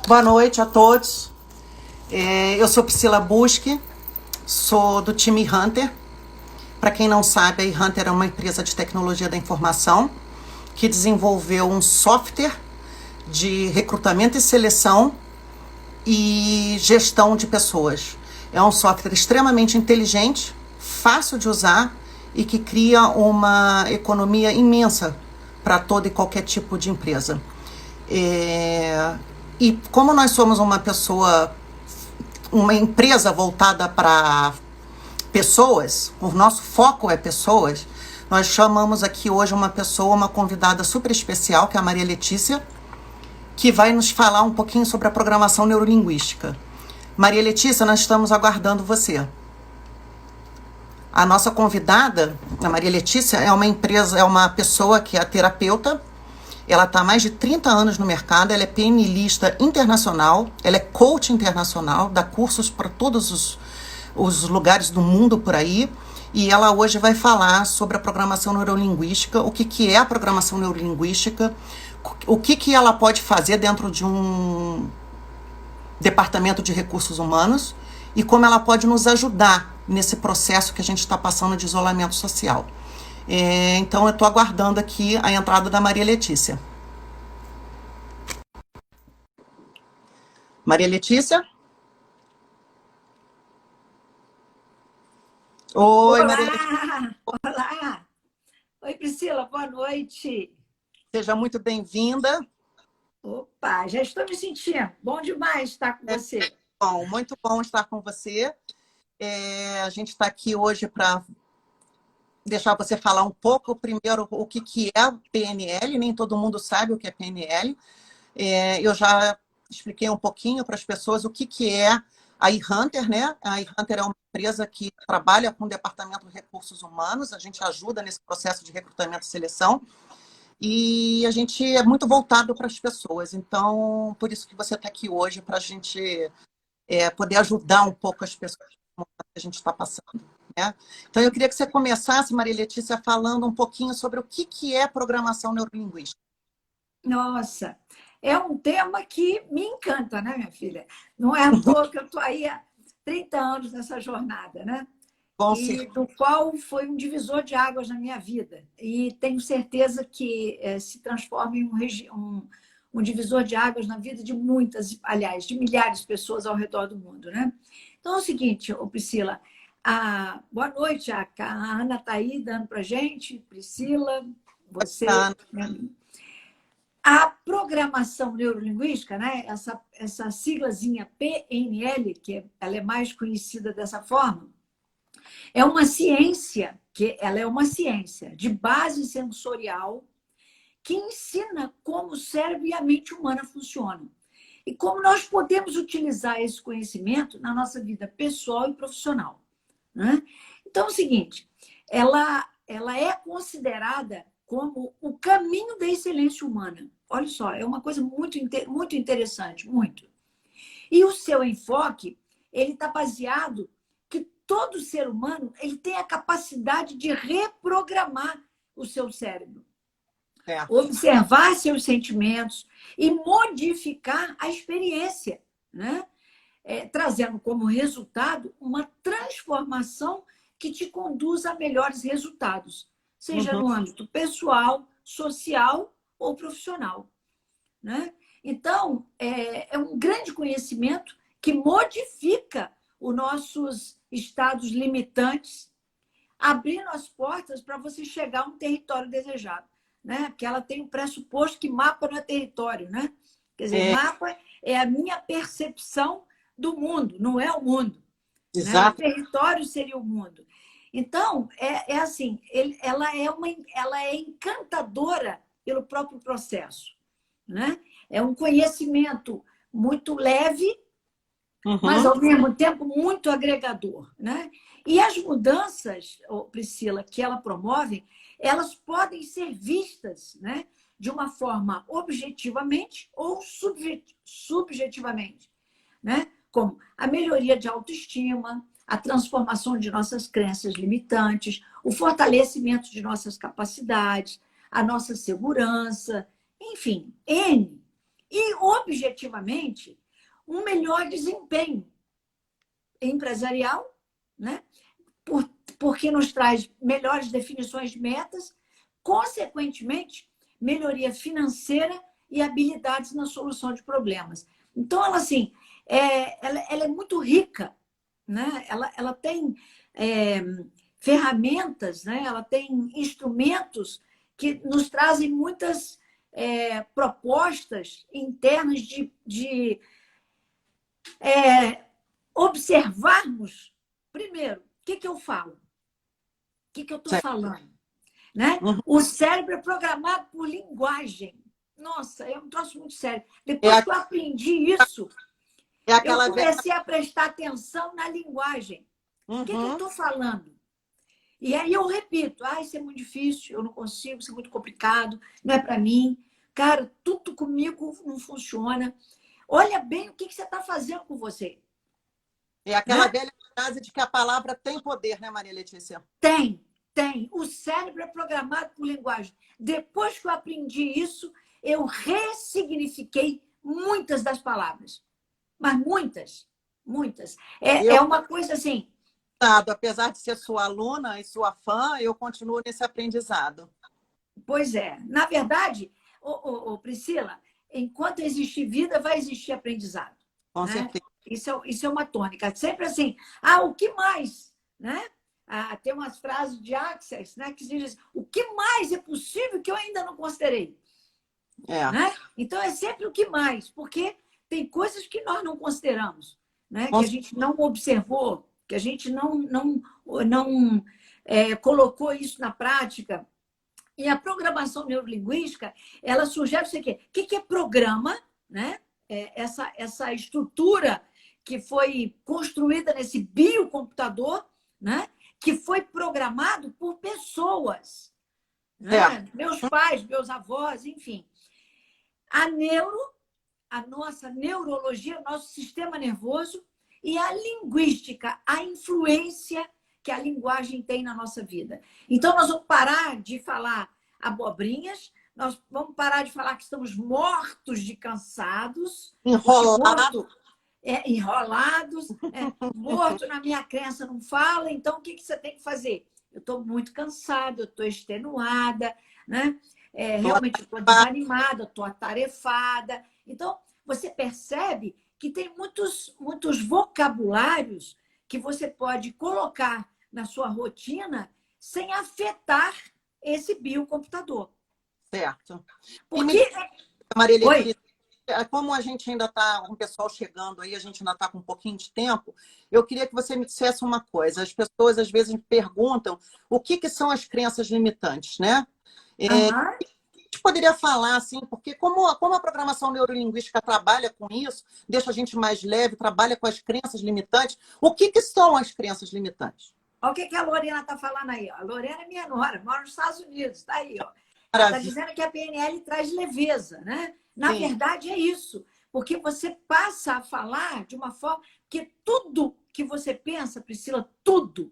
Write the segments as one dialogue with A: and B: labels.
A: Boa noite a todos. Eu sou Priscila Busque, sou do time Hunter. Para quem não sabe, a Hunter é uma empresa de tecnologia da informação que desenvolveu um software de recrutamento e seleção e gestão de pessoas. É um software extremamente inteligente, fácil de usar e que cria uma economia imensa para todo e qualquer tipo de empresa. E como nós somos uma empresa voltada para pessoas, o nosso foco é pessoas, nós chamamos aqui hoje uma convidada super especial, que é a Maria Letícia, que vai nos falar um pouquinho sobre a programação neurolinguística. Maria Letícia, nós estamos aguardando você. A nossa convidada, a Maria Letícia, é uma pessoa que é terapeuta. Ela está há mais de 30 anos no mercado, ela é PNLista internacional, ela é coach internacional, dá cursos para todos os lugares do mundo por aí, e ela hoje vai falar sobre a programação neurolinguística, o que é a programação neurolinguística, o que ela pode fazer dentro de um departamento de recursos humanos e como ela pode nos ajudar nesse processo que a gente está passando de isolamento social. Então, eu estou aguardando aqui a entrada da Maria Letícia. Maria Letícia? Oi,
B: Olá!
A: Maria Letícia.
B: Olá! Oi, Priscila, boa noite.
A: Seja muito bem-vinda.
B: Opa, já estou me sentindo. Bom demais estar com você.
A: Bom, muito bom estar com você. A gente está aqui hoje para deixar você falar um pouco, primeiro, o que é PNL. Nem todo mundo sabe o que é PNL. Eu já expliquei um pouquinho para as pessoas o que é a eHunter, né? A eHunter é uma empresa que trabalha com o Departamento de Recursos Humanos, a gente ajuda nesse processo de recrutamento e seleção, e a gente é muito voltado para as pessoas. Então, por isso que você está aqui hoje, para a gente poder ajudar um pouco as pessoas que a gente está passando. Né? Então, eu queria que você começasse, Maria Letícia, falando um pouquinho sobre o que é programação neurolinguística.
B: Nossa, é um tema que me encanta, né, minha filha? Não é à toa que eu estou aí há 30 anos nessa jornada, né?
A: Com
B: E do qual foi um divisor de águas na minha vida. E tenho certeza que se transforma em um divisor de águas na vida de muitas, aliás, de milhares de pessoas ao redor do mundo, né? Então é o seguinte, Priscila, boa noite, a Ana está aí dando para a gente, Priscila, você, né? A programação neurolinguística, né? Essa siglazinha PNL, ela é mais conhecida dessa forma, é uma ciência, ela é uma ciência de base sensorial que ensina como o cérebro e a mente humana funcionam. E como nós podemos utilizar esse conhecimento na nossa vida pessoal e profissional. Né? Então, é o seguinte, ela é considerada como o caminho da excelência humana. Olha só, é uma coisa muito interessante, muito. E o seu enfoque, ele está baseado todo ser humano ele tem a capacidade de reprogramar o seu cérebro. Observar seus sentimentos e modificar a experiência, né? Trazendo como resultado uma transformação que te conduz a melhores resultados, seja no âmbito pessoal, social ou profissional. Né? Então, é um grande conhecimento que modifica os nossos estados limitantes, abrindo as portas para você chegar a um território desejado, né? Porque ela tem um pressuposto que mapa não é território, né? Quer dizer, mapa é a minha percepção do mundo, não é o mundo.
A: Exato.
B: Né? O território seria o mundo. Então, assim, ela é encantadora pelo próprio processo, né? É um conhecimento muito leve, mas, ao mesmo tempo, muito agregador. Né? E as mudanças, Priscila, que ela promove, elas podem ser vistas, né, de uma forma objetivamente ou subjetivamente. Né? Como a melhoria de autoestima, a transformação de nossas crenças limitantes, o fortalecimento de nossas capacidades, a nossa segurança, enfim, N. e, objetivamente, um melhor desempenho empresarial, né? Porque nos traz melhores definições de metas, consequentemente, melhoria financeira e habilidades na solução de problemas. Então, ela, assim, ela é muito rica, né? Ela tem ferramentas, né? Ela tem instrumentos que nos trazem muitas propostas internas de observarmos, primeiro, o que eu falo? O que eu estou falando? Né?
A: Uhum.
B: O cérebro é programado por linguagem. Nossa, é um troço muito sério. Depois que eu aprendi isso, eu comecei a prestar atenção na linguagem. O que eu estou falando? E aí eu repito, isso é muito difícil, eu não consigo, isso é muito complicado, não é para mim. Cara, tudo comigo não funciona. Olha bem o que você está fazendo com você.
A: É aquela velha frase de que a palavra tem poder, né, Maria Letícia?
B: Tem. O cérebro é programado por linguagem. Depois que eu aprendi isso, eu ressignifiquei muitas das palavras. Mas muitas. É uma coisa assim...
A: Apesar de ser sua aluna e sua fã, eu continuo nesse aprendizado.
B: Pois é. Na verdade, Priscila, enquanto existir vida, vai existir aprendizado.
A: Com certeza.
B: Isso é uma tônica. Sempre assim, o que mais? Né? Tem umas frases de Access, né, que dizem o que mais é possível que eu ainda não considerei. Né? Então, é sempre o que mais, porque tem coisas que nós não consideramos, né? Que a gente não observou, que a gente não colocou isso na prática. E a programação neurolinguística, ela sugere isso aqui. O que é programa? Né? Essa estrutura que foi construída nesse biocomputador, né? Que foi programado por pessoas. Né? Meus pais, meus avós, enfim. A nossa neurologia, o nosso sistema nervoso e a linguística, a influência que a linguagem tem na nossa vida. Então, nós vamos parar de falar abobrinhas, nós vamos parar de falar que estamos mortos de cansados. Enrolados. Morto na minha crença não fala, então o que você tem que fazer? Eu estou muito cansada, eu estou extenuada, né? Realmente estou desanimada, estou atarefada. Então, você percebe que tem muitos vocabulários que você pode colocar na sua rotina sem afetar esse biocomputador.
A: Certo.
B: Porque...
A: Maria Letícia, como a gente ainda está com o pessoal chegando aí, a gente ainda está com um pouquinho de tempo, eu queria que você me dissesse uma coisa. As pessoas, às vezes, me perguntam o que são as crenças limitantes, né? A gente poderia falar, assim, porque como a programação neurolinguística trabalha com isso, deixa a gente mais leve, trabalha com as crenças limitantes, o que são as crenças limitantes?
B: Olha o que a Lorena está falando aí. Ó. A Lorena é minha nora, mora nos Estados Unidos, está aí. Ó. Ela está dizendo que a PNL traz leveza, né? Na verdade, é isso. Porque você passa a falar de uma forma que tudo que você pensa, Priscila, tudo,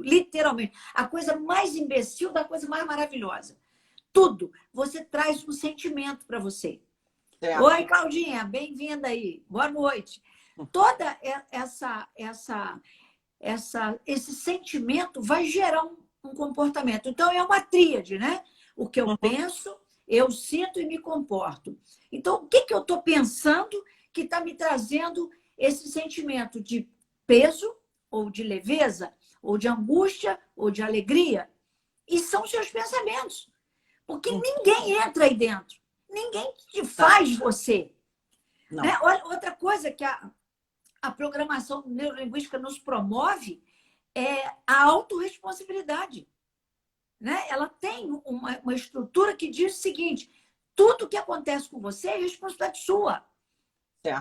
B: literalmente, a coisa mais imbecil da coisa mais maravilhosa. Tudo. Você traz um sentimento para você. Certo. Oi, Claudinha, bem-vinda aí. Boa noite. Toda esse sentimento vai gerar um comportamento. Então, é uma tríade, né? O que eu penso, eu sinto e me comporto. Então, o que eu estou pensando que está me trazendo esse sentimento de peso, ou de leveza, ou de angústia, ou de alegria? E são seus pensamentos. Porque ninguém entra aí dentro. Ninguém te faz você. Né? Olha, outra coisa que a programação neurolinguística nos promove é a autorresponsabilidade. Né? Ela tem uma estrutura que diz o seguinte: tudo que acontece com você é responsabilidade sua.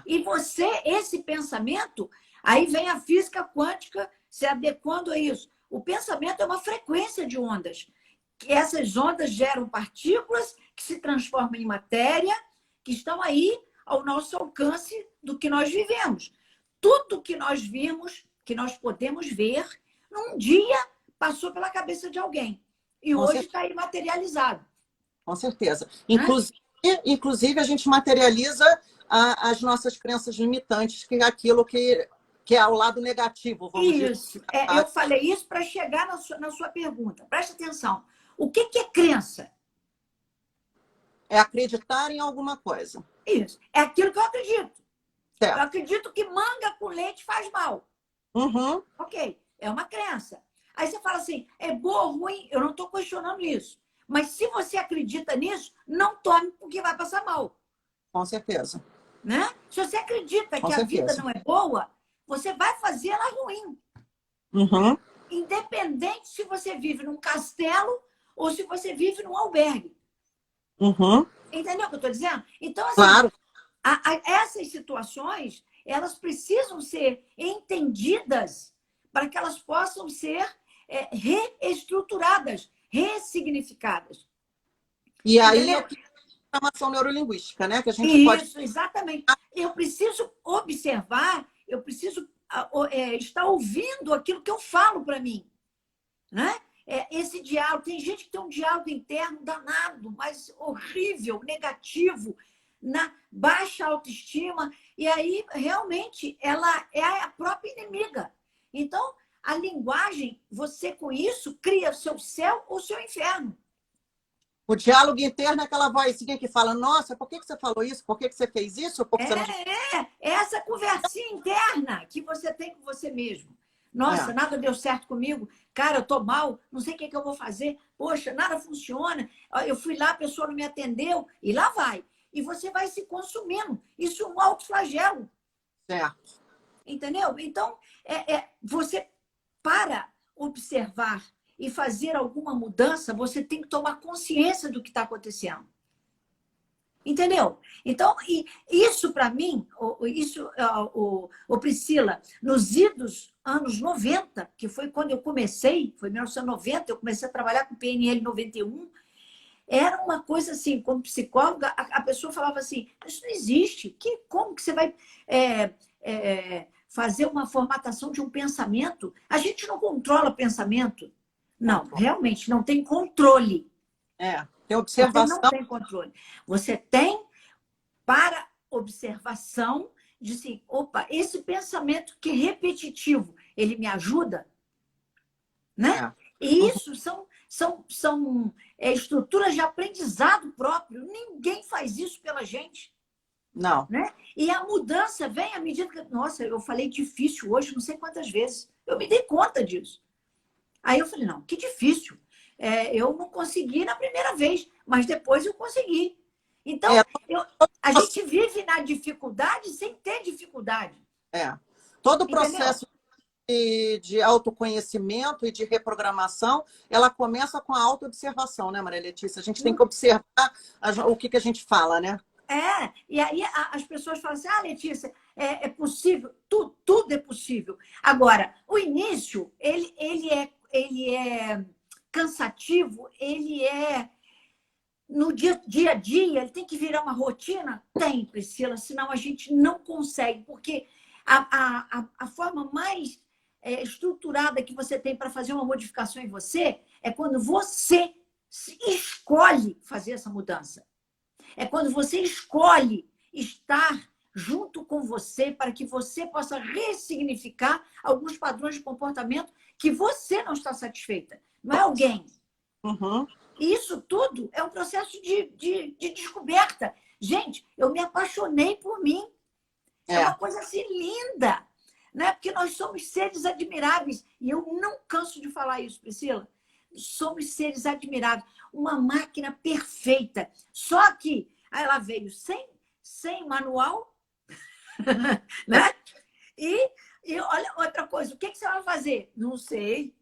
B: E você, esse pensamento, aí vem a física quântica se adequando a isso. O pensamento é uma frequência de ondas. Que essas ondas geram partículas que se transformam em matéria, que estão aí ao nosso alcance do que nós vivemos. Tudo que nós vimos, que nós podemos ver, um dia passou pela cabeça de alguém. E hoje está aí materializado.
A: Com certeza. Inclusive, inclusive, a gente materializa as nossas crenças limitantes, que é aquilo que é o lado negativo, vamos dizer.
B: Isso. Eu falei isso para chegar na sua pergunta. Presta atenção. O que é crença?
A: É acreditar em alguma coisa.
B: Isso. É aquilo que eu acredito.
A: Certo.
B: Eu acredito que manga com leite faz mal.
A: Uhum.
B: Ok. É uma crença. Aí você fala assim, é boa ou ruim? Eu não estou questionando isso. Mas se você acredita nisso, não tome porque vai passar mal.
A: Com certeza.
B: Né? Se você acredita
A: Com
B: que
A: certeza.
B: a vida não é boa, você vai fazer ela ruim.
A: Uhum.
B: Independente se você vive num castelo ou se você vive num albergue.
A: Uhum.
B: Entendeu o que eu estou dizendo? Então, assim,
A: claro.
B: Essas situações, elas precisam ser entendidas para que elas possam ser reestruturadas, ressignificadas.
A: E aí é a programação neurolinguística, né? Que a gente
B: Isso, exatamente. Eu preciso observar, eu preciso estar ouvindo aquilo que eu falo para mim. Né? Esse diálogo, tem gente que tem um diálogo interno danado, mas horrível, negativo, na baixa autoestima, e aí realmente ela é a própria inimiga. Então, a linguagem, você com isso cria o seu céu ou o seu inferno.
A: O diálogo interno é aquela vozinha que fala, nossa, por que você falou isso? Por que você fez isso? Por que você não...
B: Essa conversinha interna que você tem com você mesmo. Nossa, nada deu certo comigo. Cara, eu tô mal, não sei o que eu vou fazer. Poxa, nada funciona. Eu fui lá, a pessoa não me atendeu. E lá vai. E você vai se consumindo. Isso é um autoflagelo.
A: Certo.
B: Entendeu? Então, você, para observar e fazer alguma mudança, você tem que tomar consciência do que está acontecendo. Entendeu? Então, isso para mim, Priscila, nos idos anos 90, que foi quando eu comecei, foi em 1990, eu comecei a trabalhar com PNL 91, era uma coisa assim, como psicóloga, a pessoa falava assim, isso não existe, como que você vai fazer uma formatação de um pensamento? A gente não controla pensamento. Não, realmente, não tem controle.
A: Tem observação.
B: Você não tem controle. Você tem para observação de assim, opa, esse pensamento que é repetitivo, ele me ajuda? Né? E isso são estruturas de aprendizado próprio. Ninguém faz isso pela gente.
A: Não.
B: Né? E a mudança vem à medida que... Nossa, eu falei difícil hoje, não sei quantas vezes. Eu me dei conta disso. Aí eu falei, não, que difícil. Eu não consegui na primeira vez, mas depois eu consegui. Então, a gente vive na dificuldade sem ter dificuldade.
A: Todo o processo de autoconhecimento e de reprogramação, ela começa com a autoobservação, né, Maria Letícia? A gente tem que observar o que a gente fala, né?
B: E aí as pessoas falam assim, Letícia, é possível, tudo é possível. Agora, o início, ele é cansativo, ele é no dia a dia, ele tem que virar uma rotina? Tem, Priscila, senão a gente não consegue, porque a forma mais estruturada que você tem para fazer uma modificação em você é quando você escolhe fazer essa mudança. É quando você escolhe estar junto com você para que você possa ressignificar alguns padrões de comportamento que você não está satisfeita. Não é alguém.
A: Uhum.
B: Isso tudo é um processo de descoberta. Gente, eu me apaixonei por mim. É uma coisa assim linda. Né? Porque nós somos seres admiráveis. E eu não canso de falar isso, Priscila. Somos seres admiráveis. Uma máquina perfeita. Só que ela veio sem manual. Né? E olha outra coisa. O que você vai fazer? Não sei.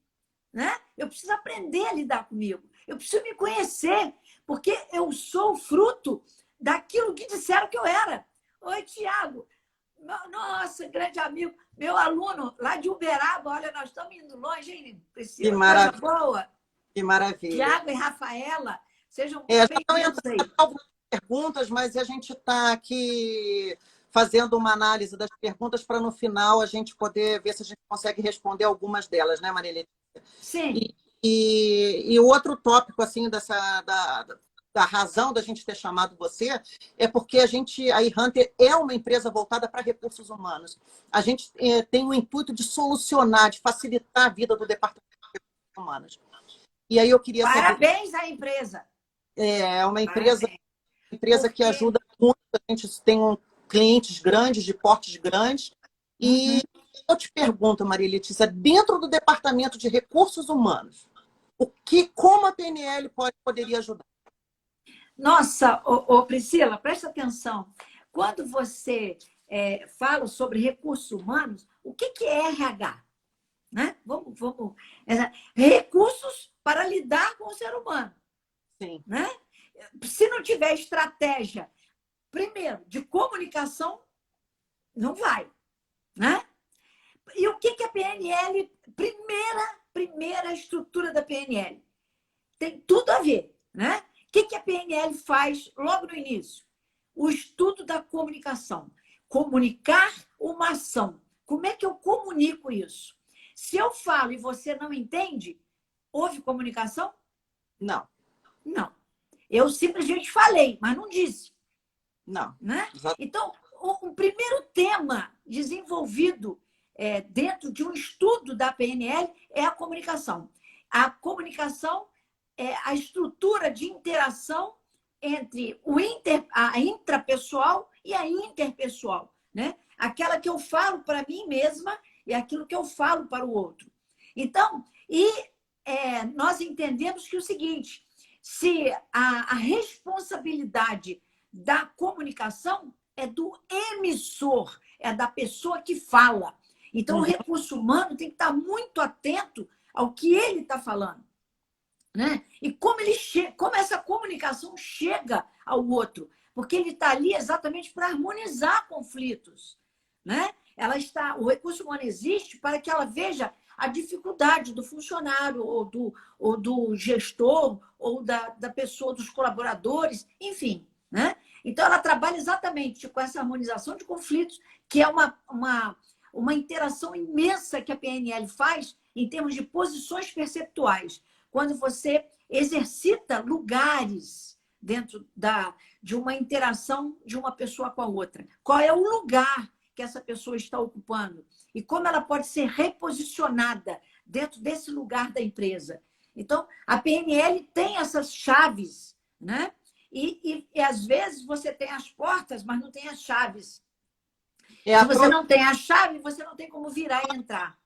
B: Né? Eu preciso aprender a lidar comigo. Eu preciso me conhecer. Porque eu sou fruto daquilo que disseram que eu era. Oi, Tiago. Nossa, grande amigo. Meu aluno lá de Uberaba. Olha, nós estamos indo longe, hein, Priscila?
A: Que maravilha.
B: Coisa boa.
A: Que maravilha.
B: Tiago e Rafaela, sejam
A: bem-vindos aí. Algumas perguntas, mas a gente está aqui fazendo uma análise das perguntas para no final a gente poder ver se a gente consegue responder algumas delas, né, Maria Letícia?
B: Sim.
A: E outro tópico, assim, a razão da gente ter chamado você é porque a iHunter é uma empresa voltada para recursos humanos. A gente tem o intuito de solucionar, de facilitar a vida do Departamento de Recursos Humanos. E aí eu queria saber...
B: Parabéns à empresa.
A: É uma empresa
B: Porque...
A: que ajuda muito. A gente tem clientes grandes, de portes grandes. E eu te pergunto, Maria Letícia, dentro do Departamento de Recursos Humanos, como a PNL poderia ajudar?
B: Nossa, Priscila, presta atenção. Quando você fala sobre recursos humanos, o que é RH? Né? Vamos. Recursos para lidar com o ser humano.
A: Sim.
B: Né? Se não tiver estratégia, primeiro, de comunicação, não vai. Né? E o que a PNL, primeira estrutura da PNL? Tem tudo a ver. Né? O que a PNL faz logo no início? O estudo da comunicação. Comunicar uma ação. Como é que eu comunico isso? Se eu falo e você não entende, houve comunicação?
A: Não.
B: Não. Eu simplesmente falei, mas não disse.
A: Não.
B: Né? Então, o primeiro tema desenvolvido dentro de um estudo da PNL é a comunicação. A comunicação é a estrutura de interação entre a intrapessoal e a interpessoal. Né? Aquela que eu falo para mim mesma e aquilo que eu falo para o outro. Então, nós entendemos que o seguinte, se a responsabilidade da comunicação é do emissor, é da pessoa que fala. Então, o recurso humano tem que estar muito atento ao que ele está falando. Né? E como essa comunicação chega ao outro. Porque ele está ali exatamente para harmonizar conflitos. Né? O recurso humano existe para que ela veja a dificuldade do funcionário, ou do gestor, ou da pessoa, dos colaboradores, enfim. Né? Então, ela trabalha exatamente com essa harmonização de conflitos, que é uma interação imensa que a PNL faz em termos de posições perceptuais. Quando você exercita lugares dentro de uma interação de uma pessoa com a outra. Qual é o lugar que essa pessoa está ocupando? E como ela pode ser reposicionada dentro desse lugar da empresa? Então, a PNL tem essas chaves, né? E às vezes você tem as portas, mas não tem as chaves. Se você não tem a chave, você não tem como virar e entrar.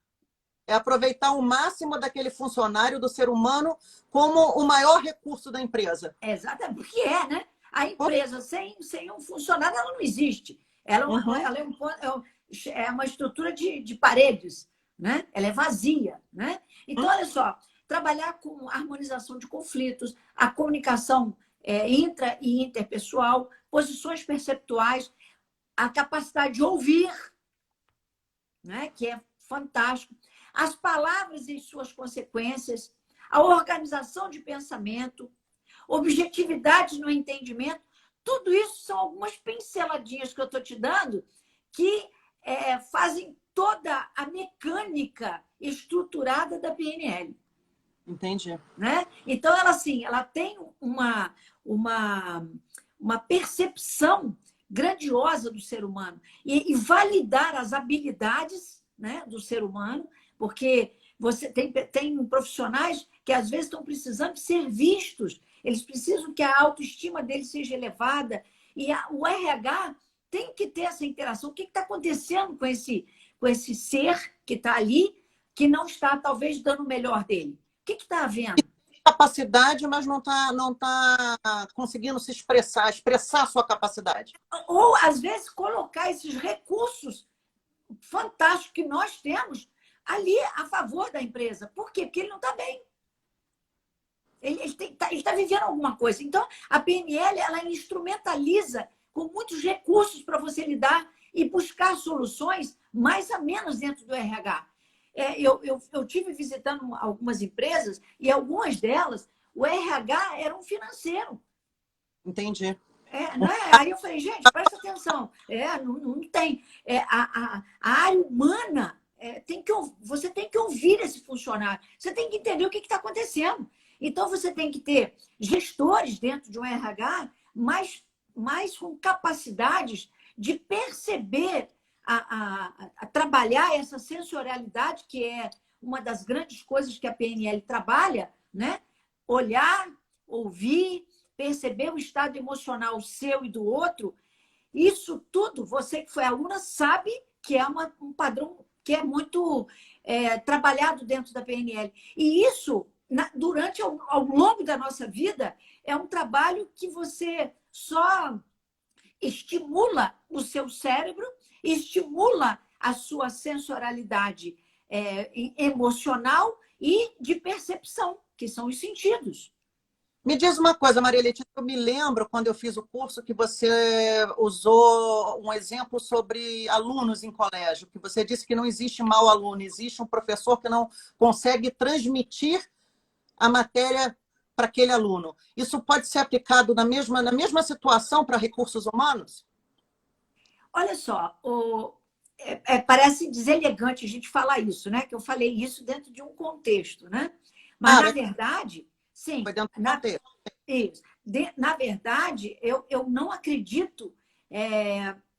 A: É aproveitar o máximo daquele funcionário, do ser humano, como o maior recurso da empresa.
B: Exatamente, porque né? A empresa sem um funcionário, ela não existe. Ela é uma estrutura de paredes, né? Ela é vazia. Né? Então, olha só, trabalhar com harmonização de conflitos, a comunicação intra e interpessoal, posições perceptuais, a capacidade de ouvir, né? Que é fantástico, as palavras e suas consequências, a organização de pensamento, objetividade no entendimento, tudo isso são algumas pinceladinhas que eu estou te dando que fazem toda a mecânica estruturada da PNL.
A: Entendi.
B: Né? Então, ela tem uma percepção grandiosa do ser humano e validar as habilidades, né, do ser humano, porque você tem profissionais que às vezes estão precisando ser vistos, eles precisam que a autoestima deles seja elevada e o RH tem que ter essa interação. O que está acontecendo com esse ser que está ali, que não está talvez dando o melhor dele? O que está havendo?
A: Capacidade, mas não tá conseguindo se expressar a sua capacidade.
B: Ou, às vezes, colocar esses recursos fantásticos que nós temos ali a favor da empresa. Por quê? Porque ele não está bem. Ele está vivendo alguma coisa. Então, a PNL, ela instrumentaliza com muitos recursos para você lidar e buscar soluções mais a menos dentro do RH. Eu tive visitando algumas empresas e algumas delas, o RH era um financeiro.
A: Entendi.
B: Não é? Aí eu falei, gente, presta atenção. Não tem. A área humana, você tem que ouvir esse funcionário. Você tem que entender o que está acontecendo. Então, você tem que ter gestores dentro de um RH mais com capacidades de perceber, a trabalhar essa sensorialidade, que é uma das grandes coisas que a PNL trabalha, né? Olhar, ouvir, perceber o estado emocional seu e do outro. Isso tudo, você que foi aluna sabe que é um padrão que é muito trabalhado dentro da PNL. E isso, durante, ao longo da nossa vida, é um trabalho que você só estimula o seu cérebro, estimula a sua sensorialidade emocional e de percepção, que são os sentidos.
A: Me diz uma coisa, Maria Letícia, eu me lembro quando eu fiz o curso que você usou um exemplo sobre alunos em colégio, que você disse que não existe mau aluno, existe um professor que não consegue transmitir a matéria para aquele aluno. Isso pode ser aplicado na mesma situação para recursos humanos?
B: Olha só, parece deselegante a gente falar isso, né? Que eu falei isso dentro de um contexto, né? Mas, na verdade, sim.
A: Foi dentro do contexto.
B: Isso. Na verdade, eu não acredito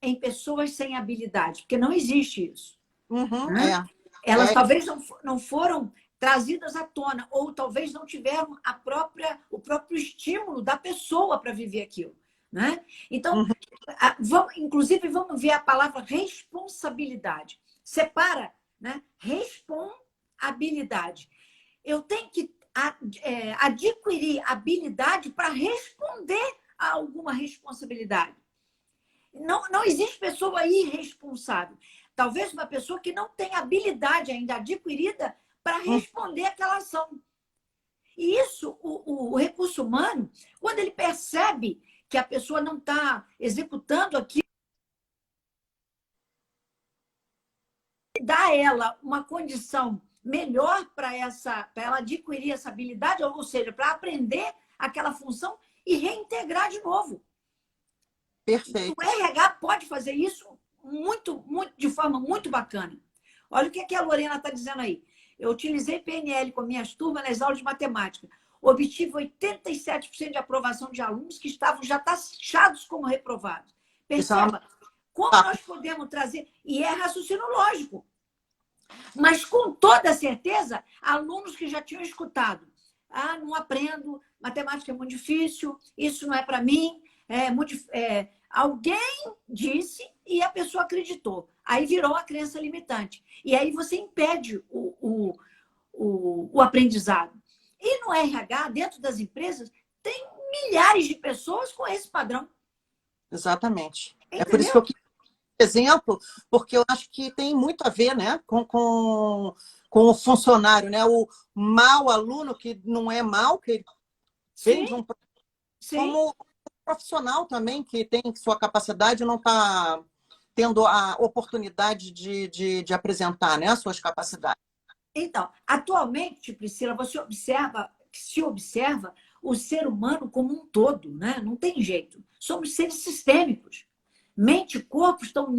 B: em pessoas sem habilidade, porque não existe isso.
A: Uhum,
B: né? Elas talvez não foram trazidas à tona, ou talvez não tiveram o próprio estímulo da pessoa para viver aquilo. Né? Então, inclusive, vamos ver a palavra responsabilidade. Separa, né? Responsabilidade. Eu tenho que adquirir habilidade para responder a alguma responsabilidade. Não existe pessoa irresponsável. Talvez uma pessoa que não tem habilidade ainda adquirida para responder aquela ação. E isso, o recurso humano, quando ele percebe que a pessoa não está executando aquilo, dá a ela uma condição melhor para ela adquirir essa habilidade, ou seja, para aprender aquela função e reintegrar de novo.
A: Perfeito.
B: O RH pode fazer isso de forma muito bacana. Olha o que a Lorena está dizendo aí. Eu utilizei PNL com minhas turmas nas aulas de matemática. Obtive 87% de aprovação de alunos que estavam já taxados como reprovados. Perceba como nós podemos trazer... E é raciocínio lógico. Mas, com toda certeza, alunos que já tinham escutado. Não aprendo, matemática é muito difícil, isso não é para mim. Alguém disse e a pessoa acreditou. Aí virou a crença limitante. E aí você impede o aprendizado. E no RH, dentro das empresas, tem milhares de pessoas com esse padrão.
A: Exatamente.
B: Entendeu?
A: É por isso que eu quis exemplo, porque eu acho que tem muito a ver, né, com o funcionário, né? O mau aluno, que não é mau, que vem de um... Como profissional também, que tem sua capacidade e não está tendo a oportunidade de apresentar, né, as suas capacidades.
B: Então, atualmente, Priscila, se observa o ser humano como um todo, né? Não tem jeito. Somos seres sistêmicos. Mente e corpo estão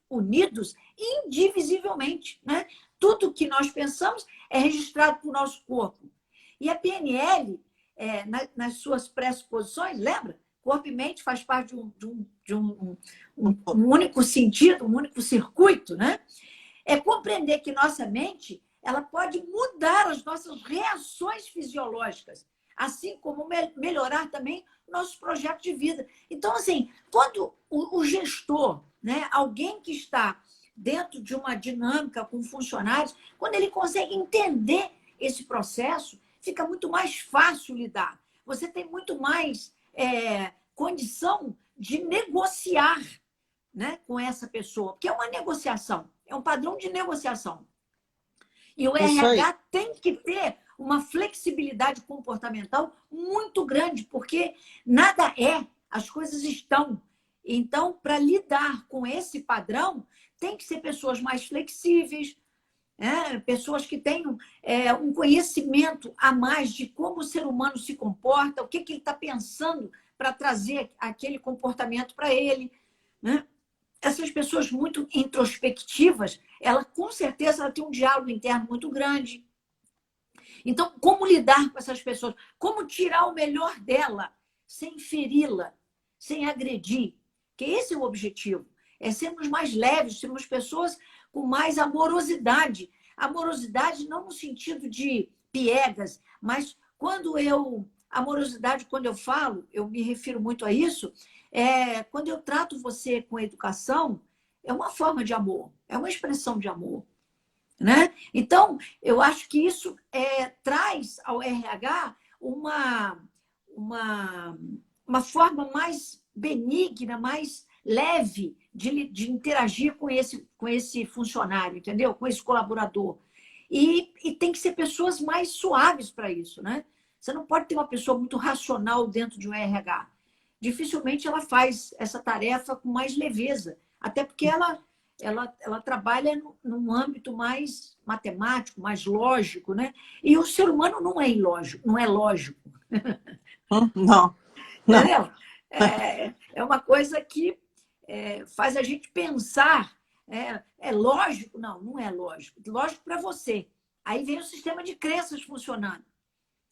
B: unidos indivisivelmente, né? Tudo que nós pensamos é registrado para o nosso corpo. E a PNL, nas suas pressuposições, lembra? Corpo e mente faz parte de um único sentido, um único circuito, né? É compreender que nossa mente ela pode mudar as nossas reações fisiológicas, assim como melhorar também nossos projetos de vida. Então, assim, quando o gestor, né, alguém que está dentro de uma dinâmica com funcionários, quando ele consegue entender esse processo, fica muito mais fácil lidar. Você tem muito mais condição de negociar, né, com essa pessoa, porque é uma negociação, é um padrão de negociação. E o RH tem que ter uma flexibilidade comportamental muito grande, porque nada as coisas estão. Então, para lidar com esse padrão, tem que ser pessoas mais flexíveis, pessoas que tenham um conhecimento a mais de como o ser humano se comporta, o que ele está pensando para trazer aquele comportamento para ele, né? Essas pessoas muito introspectivas, ela com certeza ela tem um diálogo interno muito grande. Então, como lidar com essas pessoas? Como tirar o melhor dela sem feri-la, sem agredir? Que esse é o objetivo. É sermos mais leves, sermos pessoas com mais amorosidade. Amorosidade não no sentido de piegas, mas amorosidade, quando eu falo, eu me refiro muito a isso, quando eu trato você com educação, é uma forma de amor, é uma expressão de amor. Né? Então, eu acho que isso traz ao RH uma forma mais benigna, mais leve de interagir com esse funcionário, entendeu? Com esse colaborador. E tem que ser pessoas mais suaves para isso, né? Você não pode ter uma pessoa muito racional dentro de um RH. Dificilmente ela faz essa tarefa com mais leveza, até porque ela trabalha num âmbito mais matemático, mais lógico, né? E o ser humano não é ilógico, não é lógico.
A: Não, não.
B: Entendeu? É uma coisa que faz a gente pensar. É lógico? Não, não é lógico. Lógico para você. Aí vem o sistema de crenças funcionando.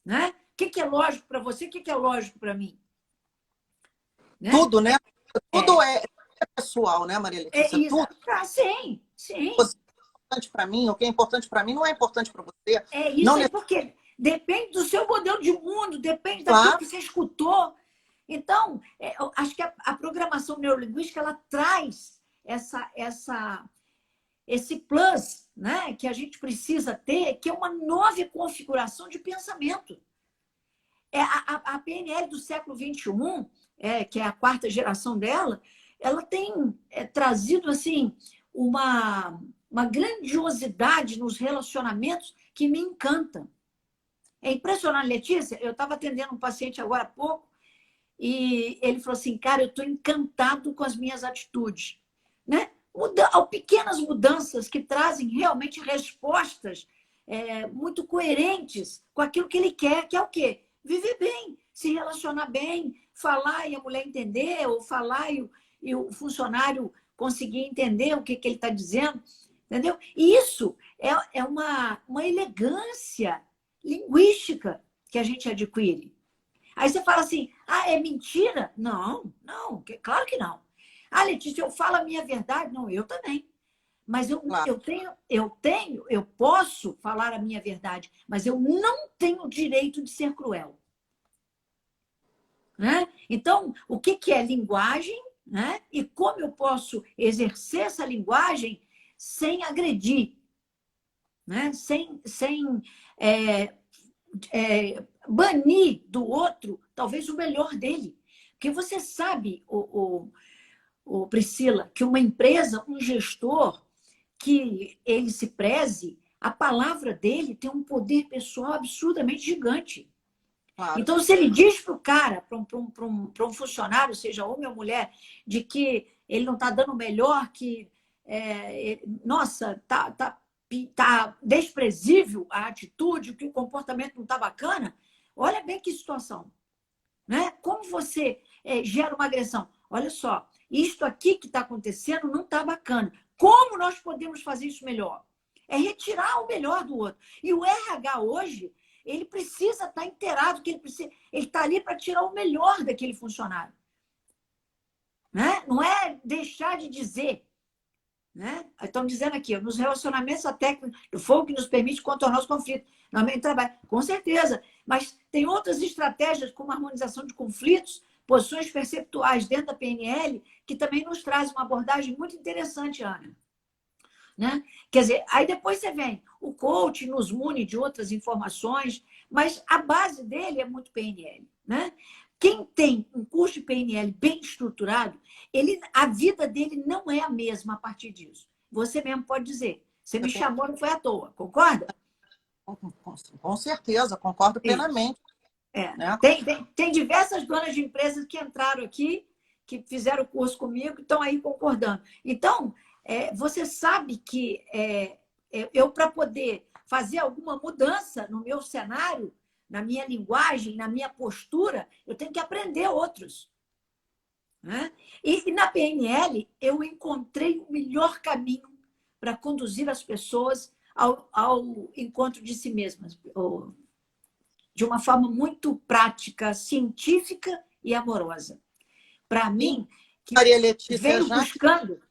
B: Né? O que é lógico para você? O que é lógico para mim? Né?
A: Tudo, né? Tudo é pessoal, né, Maria Letícia? Tudo.
B: Sim, sim.
A: O que é importante para mim, o que é importante para mim não é importante para você.
B: É isso,
A: não
B: é porque depende do seu modelo de mundo, depende daquilo
A: Claro.
B: que você escutou. Então, eu acho que a programação neurolinguística ela traz esse plus, né, que a gente precisa ter, que é uma nova configuração de pensamento. A PNL do século XXI, que é a quarta geração dela, ela tem trazido assim, uma grandiosidade nos relacionamentos que me encanta. É impressionante, Letícia. Eu estava atendendo um paciente agora há pouco e ele falou assim, cara, eu estou encantado com as minhas atitudes. Né? Pequenas mudanças que trazem realmente respostas muito coerentes com aquilo que ele quer, que é o quê? Viver bem, se relacionar bem, falar e a mulher entender, ou falar e o funcionário conseguir entender o que ele está dizendo. Entendeu? E isso é uma elegância linguística que a gente adquire. Aí você fala assim, é mentira? Não, claro que não. Letícia, eu falo a minha verdade? Não, eu também. Mas
A: Claro.
B: eu posso falar a minha verdade, mas eu não tenho o direito de ser cruel. Né? Então, o que é linguagem, né? E como eu posso exercer essa linguagem sem agredir, né? Sem banir do outro, talvez o melhor dele. Porque você sabe, Priscila, que uma empresa, um gestor, que ele se preze, a palavra dele tem um poder pessoal absurdamente gigante.
A: Claro.
B: Então, se ele diz para o cara, para um funcionário, seja homem ou mulher, de que ele não está dando o melhor, que, nossa, tá desprezível a atitude, que o comportamento não está bacana, olha bem que situação. Né? Como você gera uma agressão? Olha só, isto aqui que está acontecendo não está bacana. Como nós podemos fazer isso melhor? É retirar o melhor do outro. E o RH hoje, ele precisa estar inteirado, que ele está ali para tirar o melhor daquele funcionário. Né? Não é deixar de dizer. Né? Estão dizendo aqui, nos relacionamentos, a técnica do fogo que nos permite contornar os conflitos. No ambiente de trabalho. Com certeza. Mas tem outras estratégias, como a harmonização de conflitos, posições perceptuais dentro da PNL, que também nos traz uma abordagem muito interessante, Ana. Né? Quer dizer, aí depois você vem, o coach nos mune de outras informações, mas a base dele é muito PNL. Né? Quem tem um curso de PNL bem estruturado, a vida dele não é a mesma a partir disso. Você mesmo pode dizer. Você me chamou, não foi à toa, concorda?
A: Com certeza, concordo plenamente. Né?
B: Tem diversas donas de empresas que entraram aqui, que fizeram o curso comigo, e estão aí concordando. Então, você sabe que eu, para poder fazer alguma mudança no meu cenário, na minha linguagem, na minha postura, eu tenho que aprender outros. Né? E na PNL, eu encontrei o melhor caminho para conduzir as pessoas ao encontro de si mesmas, de uma forma muito prática, científica e amorosa. Para mim, que
A: Maria Letícia,
B: venho buscando...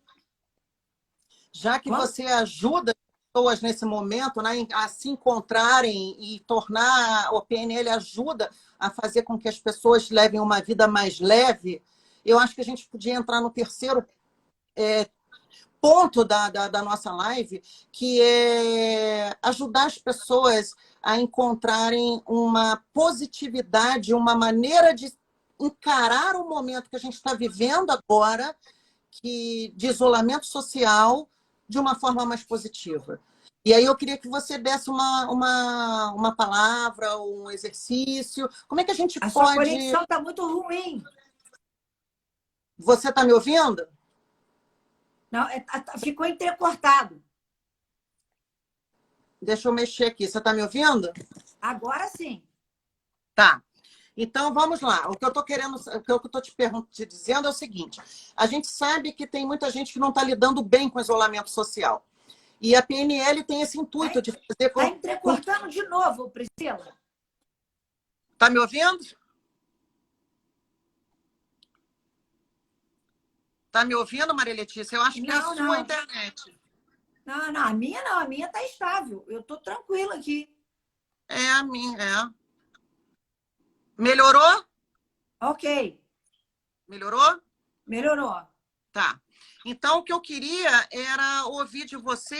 A: Já que você ajuda as pessoas nesse momento, né, a se encontrarem e tornar o PNL ajuda a fazer com que as pessoas levem uma vida mais leve, eu acho que a gente podia entrar no terceiro ponto da nossa live, que é ajudar as pessoas a encontrarem uma positividade, uma maneira de encarar o momento que a gente está vivendo agora, de isolamento social, de uma forma mais positiva. E aí eu queria que você desse uma palavra, um exercício. Como é que a gente pode...
B: A sua conexão está muito ruim.
A: Você está me ouvindo?
B: Não, ficou entrecortado.
A: Deixa eu mexer aqui. Você está me ouvindo?
B: Agora sim.
A: Tá. Então, vamos lá. O que eu estou querendo, o que eu estou te dizendo é o seguinte. A gente sabe que tem muita gente que não está lidando bem com o isolamento social. E a PNL tem esse intuito de fazer...
B: Está entrecortando de novo, Priscila.
A: Está me ouvindo? Está me ouvindo, Maria Letícia? Eu acho que é a sua internet.
B: Não, a minha não. A minha está estável. Eu estou tranquila aqui.
A: É a minha, Melhorou?
B: Ok.
A: Melhorou?
B: Melhorou.
A: Tá. Então, o que eu queria era ouvir de você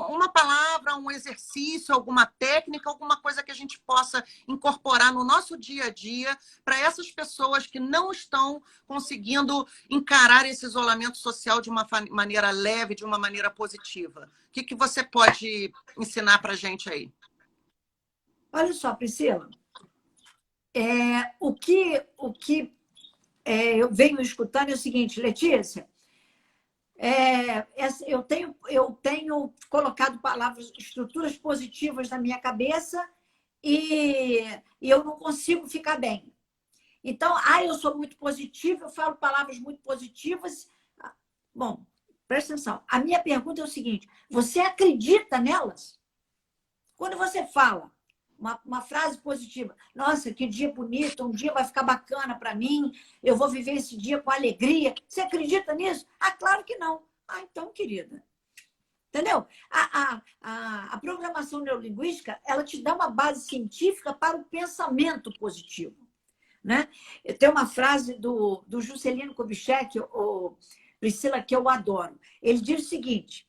A: uma palavra, um exercício, alguma técnica, alguma coisa que a gente possa incorporar no nosso dia a dia para essas pessoas que não estão conseguindo encarar esse isolamento social de uma maneira leve, de uma maneira positiva. O que você pode ensinar para a gente aí?
B: Olha só, Priscila. O que eu venho escutando é o seguinte, Letícia, eu tenho colocado palavras, estruturas positivas na minha cabeça e eu não consigo ficar bem. Então, eu sou muito positiva, eu falo palavras muito positivas. Bom, presta atenção. A minha pergunta é o seguinte, você acredita nelas? Quando você fala uma frase positiva. Nossa, que dia bonito, um dia vai ficar bacana para mim, eu vou viver esse dia com alegria. Você acredita nisso? Claro que não. Então, querida. Entendeu? A programação neurolinguística, ela te dá uma base científica para o pensamento positivo. Né? Tem uma frase do Juscelino Kubitschek, Priscila, que eu adoro. Ele diz o seguinte,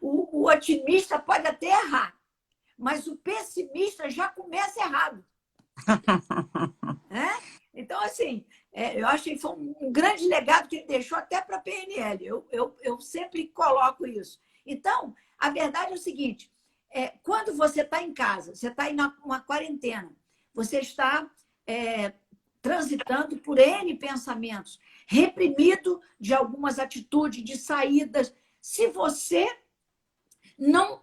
B: o otimista pode até errar, mas o pessimista já começa errado. Então, assim, eu acho que foi um grande legado que ele deixou até para a PNL. Eu sempre coloco isso. Então, a verdade é o seguinte, quando você está em casa, você está em uma quarentena, você está transitando por N pensamentos, reprimido de algumas atitudes, de saídas. Se você não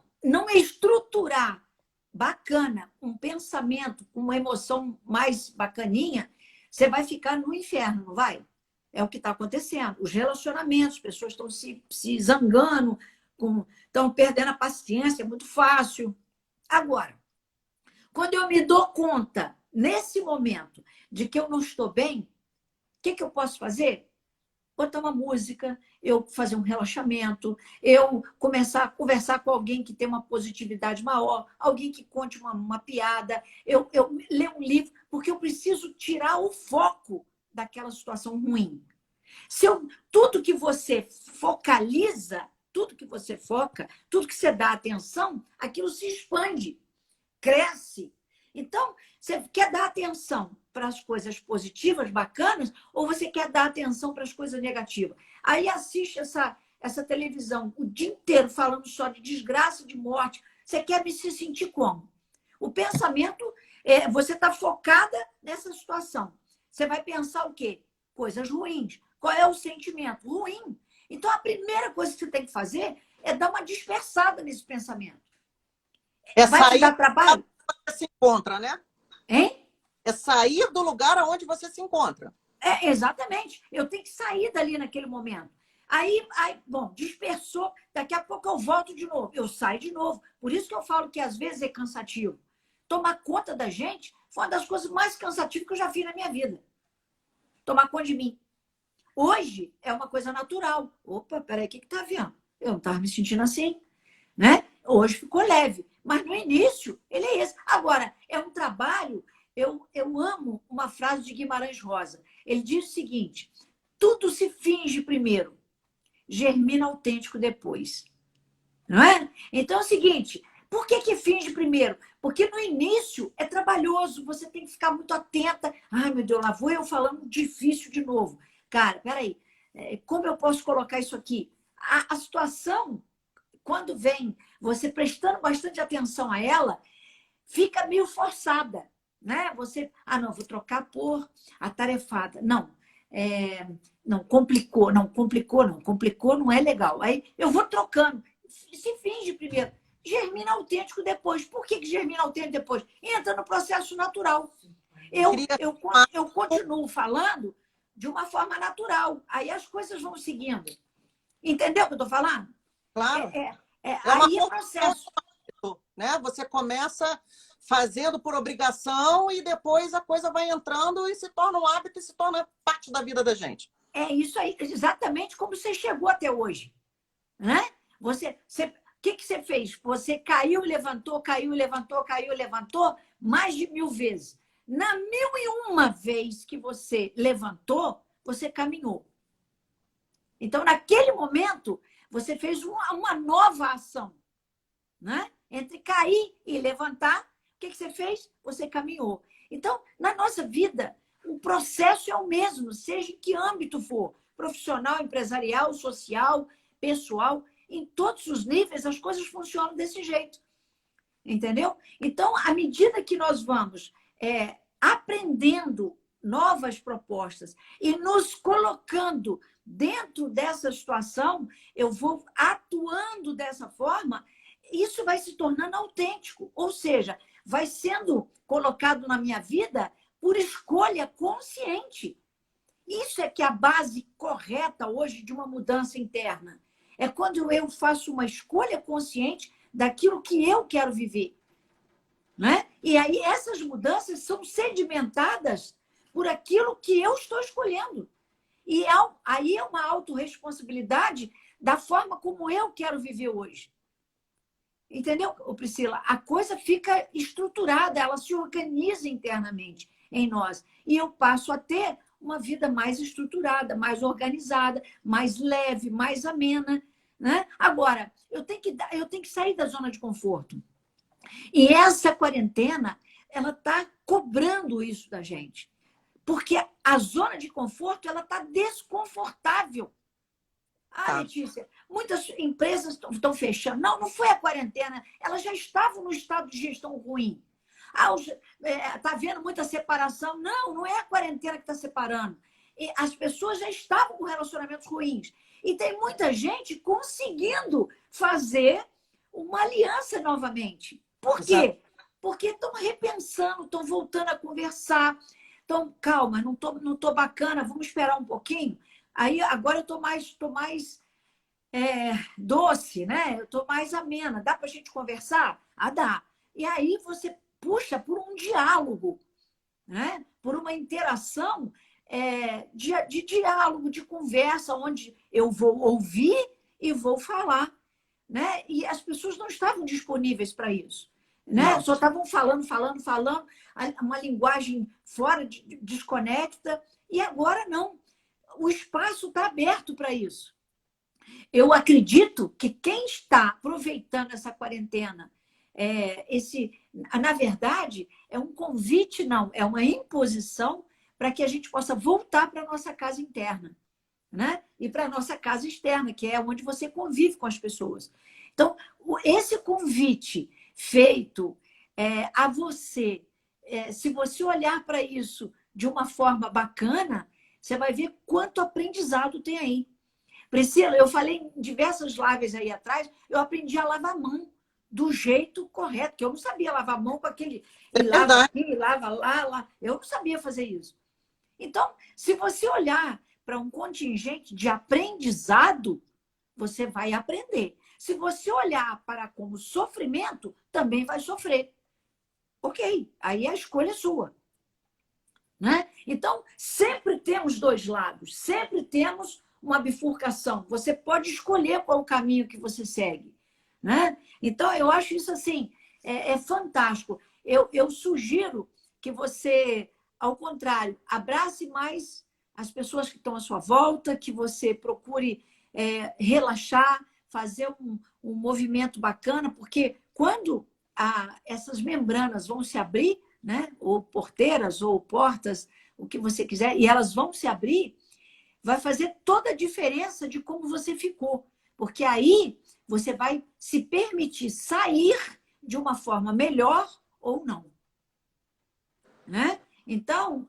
B: estruturar bacana, um pensamento, uma emoção mais bacaninha, você vai ficar no inferno, não vai? É o que está acontecendo. Os relacionamentos, as pessoas estão se zangando, estão perdendo a paciência, é muito fácil. Agora, quando eu me dou conta, nesse momento, de que eu não estou bem, o que eu posso fazer? Botar uma música, eu fazer um relaxamento, eu começar a conversar com alguém que tem uma positividade maior, alguém que conte uma piada, eu ler um livro, porque eu preciso tirar o foco daquela situação ruim. Tudo que você focaliza, tudo que você foca, tudo que você dá atenção, aquilo se expande, cresce. Então, você quer dar atenção para as coisas positivas, bacanas, ou você quer dar atenção para as coisas negativas? Aí assiste essa televisão o dia inteiro falando só de desgraça, de morte. Você quer se sentir como? O pensamento, você está focada nessa situação. Você vai pensar o quê? Coisas ruins. Qual é o sentimento? Ruim. Então, a primeira coisa que você tem que fazer é dar uma dispersada nesse pensamento. Vai te dar trabalho?
A: Você se encontra, né?
B: Hein?
A: É sair do lugar onde você se encontra.
B: Exatamente. Eu tenho que sair dali naquele momento. Bom, dispersou, daqui a pouco eu volto de novo, eu saio de novo. Por isso que eu falo que às vezes é cansativo. Tomar conta da gente foi uma das coisas mais cansativas que eu já fiz na minha vida. Tomar conta de mim. Hoje é uma coisa natural. Opa, peraí, o que está havendo? Eu não estava me sentindo assim, né? Hoje ficou leve. Mas no início, ele é esse. Agora, é um trabalho... Eu amo uma frase de Guimarães Rosa. Ele diz o seguinte: tudo se finge primeiro, germina autêntico depois. Não é? Então é o seguinte, por que finge primeiro? Porque no início é trabalhoso, você tem que ficar muito atenta. Ai, meu Deus, lá vou eu falando difícil de novo. Cara, peraí, como eu posso colocar isso aqui? A situação, quando vem você prestando bastante atenção a ela, fica meio forçada. Né? Você, não, vou trocar por atarefada. Não, não, complicou, não é legal. Aí eu vou trocando. Se finge primeiro, germina autêntico depois. Por que germina autêntico depois? Entra no processo natural. Eu continuo falando de uma forma natural. Aí as coisas vão seguindo. Entendeu o que eu estou falando?
A: Claro.
B: Aí é processo.
A: Né? Você começa fazendo por obrigação e depois a coisa vai entrando e se torna um hábito e se torna parte da vida da gente.
B: É isso aí, exatamente como você chegou até hoje. Né? O que você fez? Você caiu, levantou, mais de 1000 vezes. Na 1001 vez que você levantou, você caminhou. Então, naquele momento, você fez uma nova ação. Né? Entre cair e levantar, o que você fez? Você caminhou. Então, na nossa vida, o processo é o mesmo, seja em que âmbito for, profissional, empresarial, social, pessoal, em todos os níveis as coisas funcionam desse jeito. Entendeu? Então, à medida que nós vamos aprendendo novas propostas e nos colocando dentro dessa situação, eu vou atuando dessa forma, isso vai se tornando autêntico, ou seja, vai sendo colocado na minha vida por escolha consciente. Isso é que é a base correta hoje de uma mudança interna. É quando eu faço uma escolha consciente daquilo que eu quero viver. Né? E aí essas mudanças são sedimentadas por aquilo que eu estou escolhendo. E aí é uma autorresponsabilidade da forma como eu quero viver hoje. Entendeu, Priscila? A coisa fica estruturada, ela se organiza internamente em nós. E eu passo a ter uma vida mais estruturada, mais organizada, mais leve, mais amena. Né? Agora, eu tenho que sair da zona de conforto. E essa quarentena, ela está cobrando isso da gente. Porque a zona de conforto, ela está desconfortável. Letícia, muitas empresas estão fechando. Não foi a quarentena. Elas já estavam no estado de gestão ruim. Está havendo muita separação. Não é a quarentena que está separando. E as pessoas já estavam com relacionamentos ruins. E tem muita gente conseguindo fazer uma aliança novamente. Por quê? Exato. Porque estão repensando, estão voltando a conversar. Então, calma, não tô bacana, vamos esperar um pouquinho. Aí, agora eu estou mais doce, né? Eu estou mais amena. Dá para a gente conversar? Dá. E aí você puxa por um diálogo, né? Por uma interação de diálogo, de conversa, onde eu vou ouvir e vou falar. Né? E as pessoas não estavam disponíveis para isso. Né? Só estavam falando, uma linguagem fora, desconecta. E agora não. O espaço está aberto para isso. Eu acredito que quem está aproveitando essa quarentena, na verdade, é um convite, não, é uma imposição para que a gente possa voltar para a nossa casa interna, né? E para a nossa casa externa, que é onde você convive com as pessoas. Então, esse convite feito a você, se você olhar para isso de uma forma bacana, você vai ver quanto aprendizado tem aí. Priscila, eu falei em diversas lives aí atrás, eu aprendi a lavar a mão do jeito correto, que eu não sabia lavar a mão com aquele... lava aqui, lava lá. Eu não sabia fazer isso. Então, se você olhar para um contingente de aprendizado, você vai aprender. Se você olhar para como sofrimento, também vai sofrer. Ok, aí a escolha é sua. Né? Então, sempre temos dois lados, sempre temos uma bifurcação. Você pode escolher qual o caminho que você segue. Né? Então, eu acho isso assim, é fantástico. Eu sugiro que você, ao contrário, abrace mais as pessoas que estão à sua volta, que você procure relaxar, fazer um movimento bacana, porque quando essas membranas vão se abrir, né? Ou porteiras, ou portas, o que você quiser, e elas vão se abrir, vai fazer toda a diferença de como você ficou. Porque aí você vai se permitir sair de uma forma melhor ou não. Né? Então,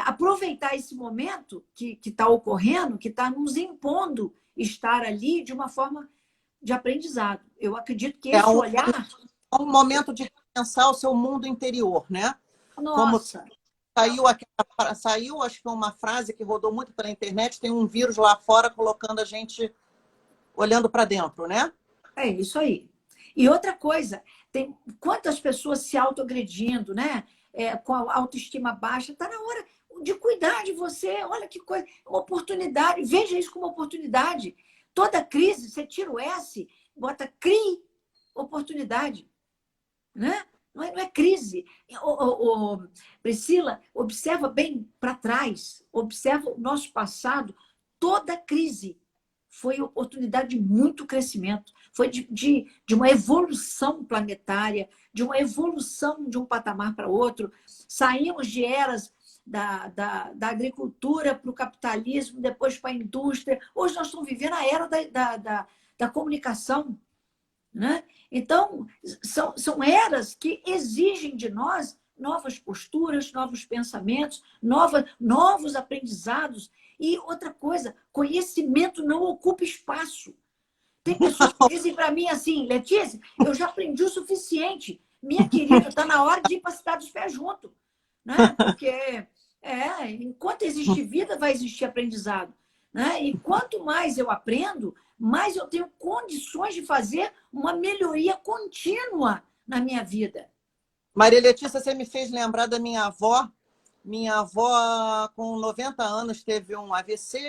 B: aproveitar esse momento que está ocorrendo, que está nos impondo estar ali de uma forma de aprendizado. Eu acredito que esse olhar...
A: É um momento de pensar o seu mundo interior, né?
B: Nossa!
A: Saiu, acho que uma frase que rodou muito pela internet, tem um vírus lá fora colocando a gente olhando para dentro, né?
B: É isso aí. E outra coisa, tem quantas pessoas se autoagredindo, né? Com a autoestima baixa. Está na hora de cuidar de você. Olha que coisa, uma oportunidade. Veja isso como oportunidade. Toda crise, você tira o S, bota CRI, oportunidade. Né? Não é crise. Priscila, observa bem para trás, observa o nosso passado. Toda crise foi oportunidade de muito crescimento, foi de uma evolução planetária, de uma evolução de um patamar para outro. Saímos de eras da agricultura para o capitalismo, depois para a indústria. Hoje nós estamos vivendo a era da comunicação. Né? Então, são eras que exigem de nós novas posturas, novos pensamentos, novos aprendizados. E outra coisa, conhecimento não ocupa espaço. Tem pessoas que dizem para mim assim, Letícia, eu já aprendi o suficiente. Minha querida, está na hora de ir para a cidade dos pés junto. Né? Porque enquanto existe vida, vai existir aprendizado. Né? E quanto mais eu aprendo, mais eu tenho condições de fazer uma melhoria contínua na minha vida.
A: Maria Letícia, você me fez lembrar da minha avó. Minha avó, com 90 anos, teve um AVC,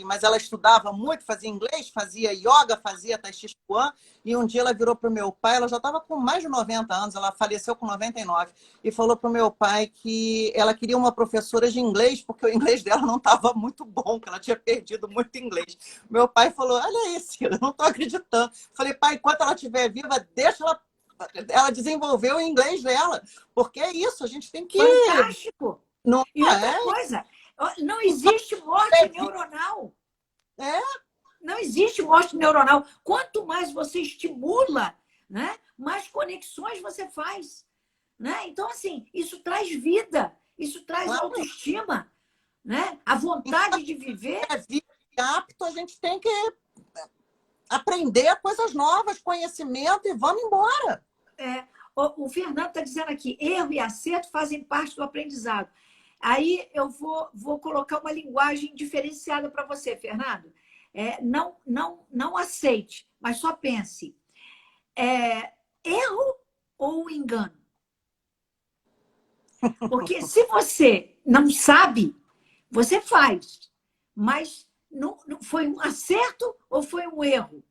A: mas ela estudava muito, fazia inglês, fazia yoga, fazia tai chi chuan, e um dia ela virou para o meu pai, ela já estava com mais de 90 anos, ela faleceu com 99, e falou para o meu pai que ela queria uma professora de inglês, porque o inglês dela não estava muito bom, que ela tinha perdido muito inglês. Meu pai falou, olha isso, eu não estou acreditando. Falei, pai, enquanto ela estiver viva, deixa ela desenvolver o inglês dela, porque é isso, a gente tem que...
B: Fantástico!
A: Não
B: e outra coisa, não existe morte neuronal. Não existe morte neuronal. Quanto mais você estimula, né, mais conexões você faz. Né? Então, assim, isso traz vida, isso traz autoestima. Né? A vontade de viver...
A: apto, a gente tem que aprender coisas novas, conhecimento e vamos embora.
B: O Fernando está dizendo aqui, erro e acerto fazem parte do aprendizado. Aí eu vou colocar uma linguagem diferenciada para você, Fernando. Não aceite, mas só pense. Erro ou engano? Porque se você não sabe, você faz, mas não foi um acerto ou foi um erro?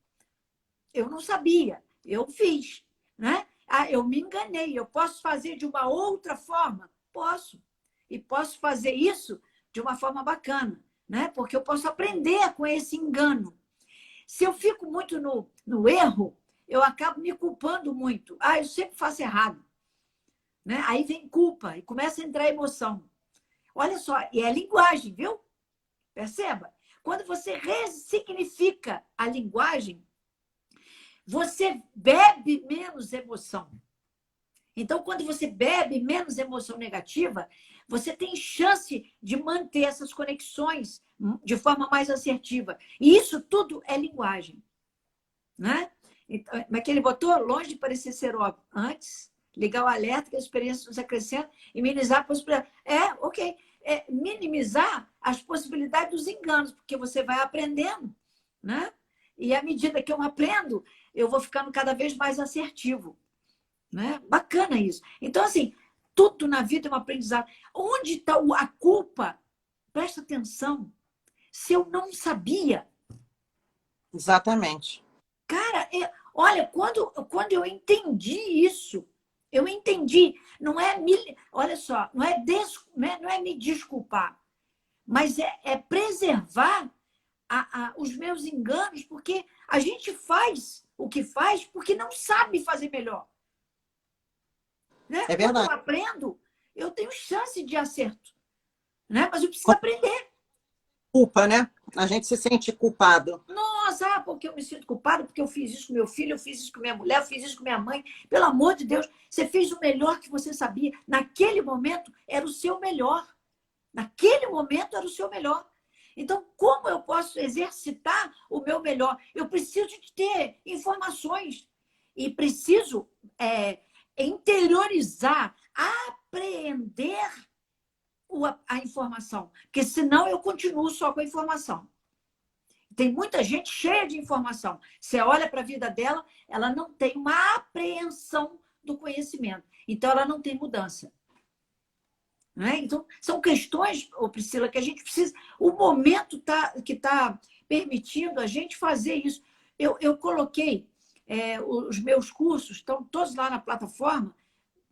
B: Eu não sabia, eu fiz. Né? Eu me enganei, eu posso fazer de uma outra forma? Posso. E posso fazer isso de uma forma bacana, né? Porque eu posso aprender com esse engano. Se eu fico muito no erro, eu acabo me culpando muito. Eu sempre faço errado. Né? Aí vem culpa e começa a entrar emoção. Olha só, e é linguagem, viu? Perceba? Quando você ressignifica a linguagem, você bebe menos emoção. Então, quando você bebe menos emoção negativa, você tem chance de manter essas conexões de forma mais assertiva. E isso tudo é linguagem. Né? Então, mas que ele botou longe de parecer ser óbvio. Antes, ligar o alerta que a experiência nos acrescenta e minimizar a possibilidade. Ok. minimizar as possibilidades dos enganos, porque você vai aprendendo, né? E à medida que eu aprendo, eu vou ficando cada vez mais assertivo, né? Bacana isso. Então, assim, tudo na vida é um aprendizado. Onde está a culpa? Presta atenção. Se eu não sabia.
A: Exatamente.
B: Cara, olha, quando eu entendi isso, eu entendi. Não é, olha só, não é me desculpar, mas é preservar os meus enganos, porque a gente faz o que faz porque não sabe fazer melhor. Né?
A: É
B: Quando eu
A: verdade.
B: aprendo, eu tenho chance de acerto. Né? Mas eu preciso aprender.
A: Culpa, né? A gente se sente culpado.
B: Nossa, porque eu me sinto culpado, porque eu fiz isso com meu filho, eu fiz isso com minha mulher, eu fiz isso com minha mãe. Pelo amor de Deus, você fez o melhor que você sabia. Naquele momento, era o seu melhor. Naquele momento, era o seu melhor. Então, como eu posso exercitar o meu melhor? Eu preciso de ter informações e preciso interiorizar, apreender a informação, porque senão eu continuo só com a informação. Tem muita gente cheia de informação. Você olha para a vida dela, ela não tem uma apreensão do conhecimento. Então, ela não tem mudança. Né? Então, são questões, Priscila, que a gente precisa... O momento que está permitindo a gente fazer isso. Eu coloquei os meus cursos, estão todos lá na plataforma,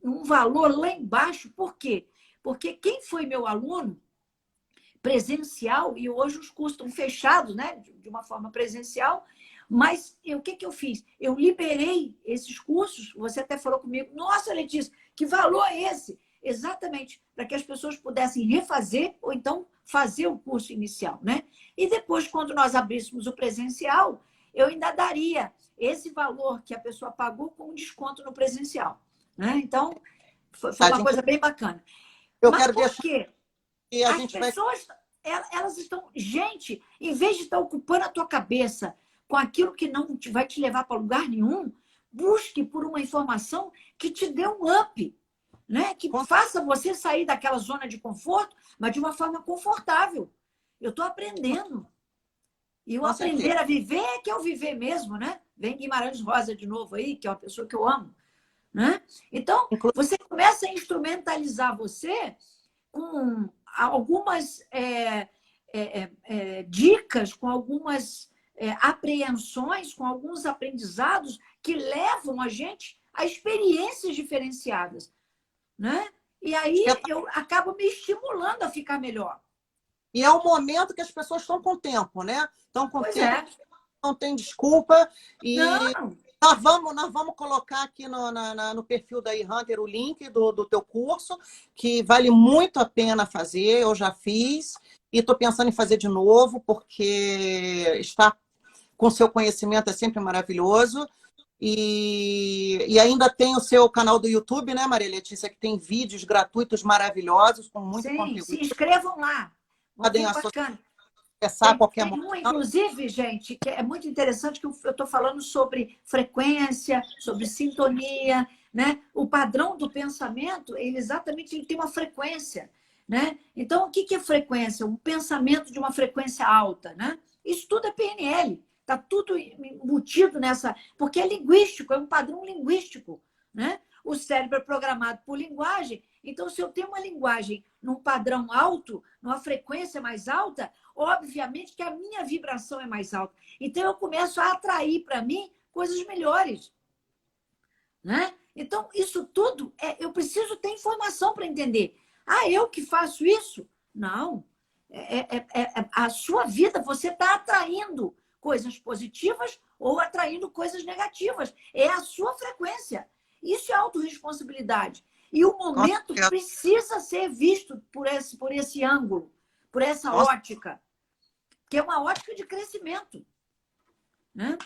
B: um valor lá embaixo. Por quê? Porque quem foi meu aluno presencial, e hoje os cursos estão fechados, né, de uma forma presencial, mas o que eu fiz? Eu liberei esses cursos, você até falou comigo, nossa, Letícia, que valor é esse? Exatamente, para que as pessoas pudessem refazer ou então fazer o curso inicial, né? E depois, quando nós abríssemos o presencial, eu ainda daria esse valor que a pessoa pagou com um desconto no presencial, né? Então, foi uma coisa bem bacana.
A: Eu
B: Mas
A: quero
B: por
A: deixar
B: quê?
A: que a
B: As
A: gente
B: pessoas, elas estão... Gente, em vez de estar ocupando a tua cabeça com aquilo que não vai te levar para lugar nenhum, busque por uma informação que te dê um up, né? Que faça você sair daquela zona de conforto, mas de uma forma confortável. Eu estou aprendendo. E o aprender a viver é que é o viver mesmo, né? Vem Guimarães Rosa de novo aí, que é uma pessoa que eu amo, né? Então, você começa a instrumentalizar você com algumas dicas, com algumas apreensões, com alguns aprendizados que levam a gente a experiências diferenciadas, né? E aí eu acabo me estimulando a ficar melhor.
A: E é o momento que as pessoas estão com tempo, né? Estão com
B: Pois
A: tempo,
B: é.
A: não tem desculpa. E
B: Não.
A: nós vamos colocar aqui no perfil da eHunter o link do teu curso, que vale muito a pena fazer. Eu já fiz e estou pensando em fazer de novo, porque estar com seu conhecimento é sempre maravilhoso. E ainda tem o seu canal do YouTube, né, Maria Letícia, que tem vídeos gratuitos maravilhosos, com muito conteúdo.
B: Se inscrevam lá.
A: Podem
B: Bacana.
A: acessar a qualquer
B: Tem
A: momento.
B: inclusive, gente, que é muito interessante, que eu estou falando sobre frequência, sobre sintonia, né? O padrão do pensamento, ele tem uma frequência, né? Então, o que é frequência? Um pensamento de uma frequência alta, né? Isso tudo é PNL. Está tudo embutido nessa... Porque é linguístico, é um padrão linguístico, né? O cérebro é programado por linguagem. Então, se eu tenho uma linguagem num padrão alto, numa frequência mais alta, obviamente que a minha vibração é mais alta. Então, eu começo a atrair para mim coisas melhores, né? Então, isso tudo, eu preciso ter informação para entender. Ah, eu que faço isso? Não. A sua vida, você está atraindo coisas positivas ou atraindo coisas negativas. É a sua frequência. Isso é autorresponsabilidade. E o momento precisa ser visto por esse ângulo, por essa ótica, que é uma ótica de crescimento, né?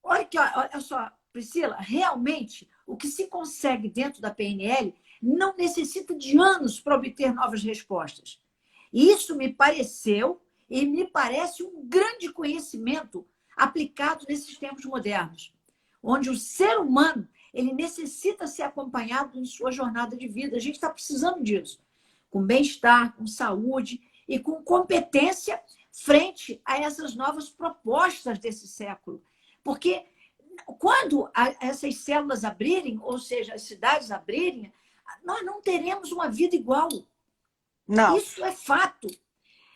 B: Olha só, Priscila, realmente o que se consegue dentro da PNL não necessita de anos para obter novas respostas. Isso me pareceu e me parece um grande conhecimento aplicado nesses tempos modernos, onde o ser humano ele necessita ser acompanhado em sua jornada de vida. A gente está precisando disso. com bem-estar, com saúde e com competência frente a essas novas propostas desse século. Porque quando essas células abrirem, ou seja, as cidades abrirem, nós não teremos uma vida igual.
A: Não.
B: Isso é fato.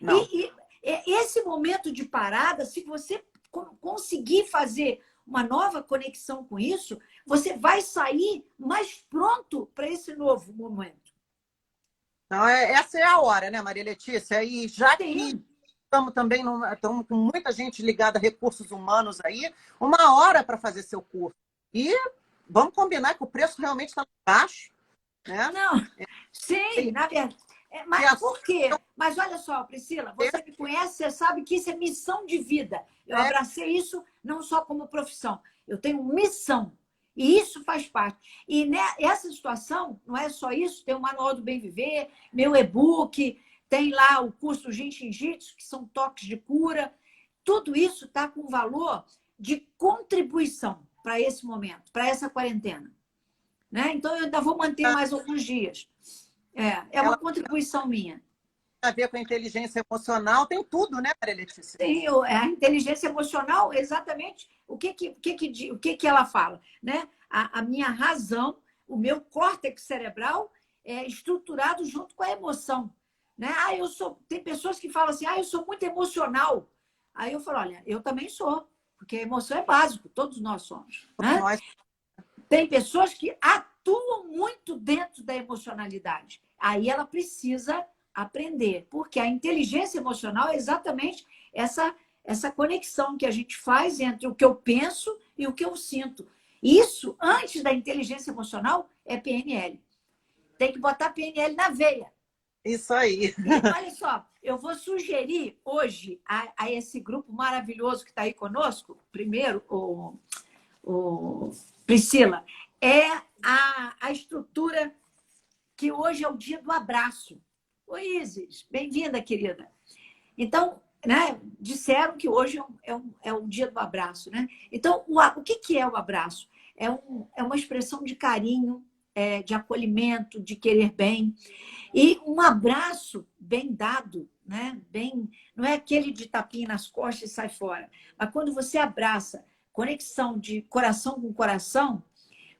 A: Não.
B: E esse momento de parada, se você conseguir fazer uma nova conexão com isso, você vai sair mais pronto para esse novo momento.
A: Não, essa é a hora, né, Maria Letícia? E já que estamos também estamos com muita gente ligada a recursos humanos aí, uma hora para fazer seu curso. E vamos combinar que o preço realmente está baixo, né?
B: Não, sim, na verdade. Mas por quê? Mas olha só, Priscila, você me conhece, você sabe que isso é missão de vida. Eu abracei isso não só como profissão, eu tenho missão. E isso faz parte. E nessa situação, não é só isso, tem o Manual do Bem Viver, meu e-book, tem lá o curso Jinshin Jitsu, que são toques de cura. Tudo isso está com valor de contribuição para esse momento, para essa quarentena. Né? Então, eu ainda vou manter mais alguns dias. É uma contribuição minha.
A: Tem a ver com a inteligência emocional, tem tudo, né, Maria Letícia?
B: Tem a inteligência emocional, exatamente o que ela fala. Né? A minha razão, o meu córtex cerebral é estruturado junto com a emoção. Né? Tem pessoas que falam assim, eu sou muito emocional. Aí eu falo, olha, eu também sou, porque a emoção é básico, todos nós somos. Né? Tem pessoas que atuam muito dentro da emocionalidade. Aí ela precisa aprender, porque a inteligência emocional é exatamente essa conexão que a gente faz entre o que eu penso e o que eu sinto. Isso, antes da inteligência emocional, é PNL. Tem que botar PNL na veia.
A: Isso aí.
B: E, olha só, eu vou sugerir hoje a esse grupo maravilhoso que está aí conosco, primeiro, Priscila, é a estrutura que hoje é o dia do abraço. Oi, Isis, bem-vinda, querida. Então, né, disseram que hoje é o dia do abraço. Né? Então, o que é o abraço? É uma expressão de carinho, de acolhimento, de querer bem. E um abraço bem dado, né? Não é aquele de tapinha nas costas e sai fora. Mas quando você abraça, conexão de coração com coração,